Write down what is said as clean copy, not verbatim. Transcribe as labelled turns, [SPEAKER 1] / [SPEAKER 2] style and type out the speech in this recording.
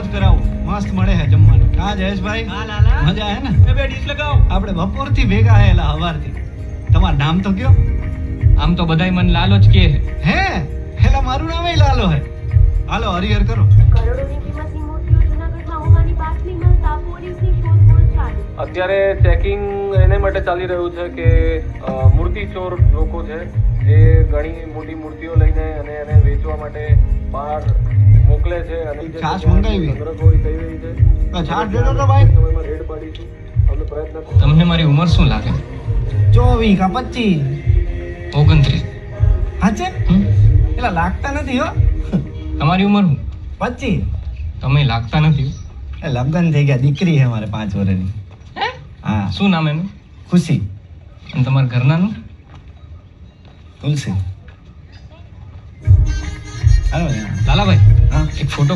[SPEAKER 1] મોજ કરાવું, મસ્ત મળે છે જમવાનું. કા જયેશભાઈ?
[SPEAKER 2] હા લાલા,
[SPEAKER 1] મજા હે ને?
[SPEAKER 2] એ બે ડીશ લગાવો.
[SPEAKER 1] આપણે બપોરથી ભેગા હેલા હવારથી. તમારું નામ તો કયો?
[SPEAKER 2] આમ તો બધાય મને લાલો જ કહે છે.
[SPEAKER 1] હે હેલા મારું નામ લાલો હે. હાલો હરિહર કરો.
[SPEAKER 3] કરોડોની કિંમતની મૂર્તિઓ જૂનાગઢમાં હોવાની બાતમી મળતા પોલીસની શોધખોળ ચાલુ.
[SPEAKER 4] અત્યારે ચેકિંગ એને માટે ચાલી રહ્યું છે કે મૂર્તિ ચોર લોકો છે જે ઘણી મોટી મૂર્તિઓ લઈને અને એને વેચવા માટે બહાર મોકલે છે અને જે
[SPEAKER 1] છાશ
[SPEAKER 4] જગ્યાએ
[SPEAKER 1] મંગાવી.
[SPEAKER 4] સંગ્રહખોરી થઈ રહી છે.
[SPEAKER 1] છાશ દેતો તો ભાઈ.
[SPEAKER 4] સમયમાં રેડ પાડીશું. અમને પ્રયત્ન
[SPEAKER 2] તમને મારી ઉંમર શું લાગે?
[SPEAKER 1] 24 કા 25.
[SPEAKER 2] 29.
[SPEAKER 1] હાચે?
[SPEAKER 2] હમ?
[SPEAKER 1] એલા લાગતા નથી હો.
[SPEAKER 2] તમારી ઉંમર શું?
[SPEAKER 1] 25.
[SPEAKER 2] તમે લાગતા નથી.
[SPEAKER 1] એ લગ્ન થઈ ગયા, દીકરી છે મારે 5 વર્ષની.
[SPEAKER 2] હે?
[SPEAKER 1] હા,
[SPEAKER 2] શું નામ એનું?
[SPEAKER 1] ખુશી.
[SPEAKER 2] અને તમારા ઘરનાનું?
[SPEAKER 1] તુલસી. હાલો
[SPEAKER 2] લાલાભાઈ,
[SPEAKER 1] હા
[SPEAKER 2] એક ફોટો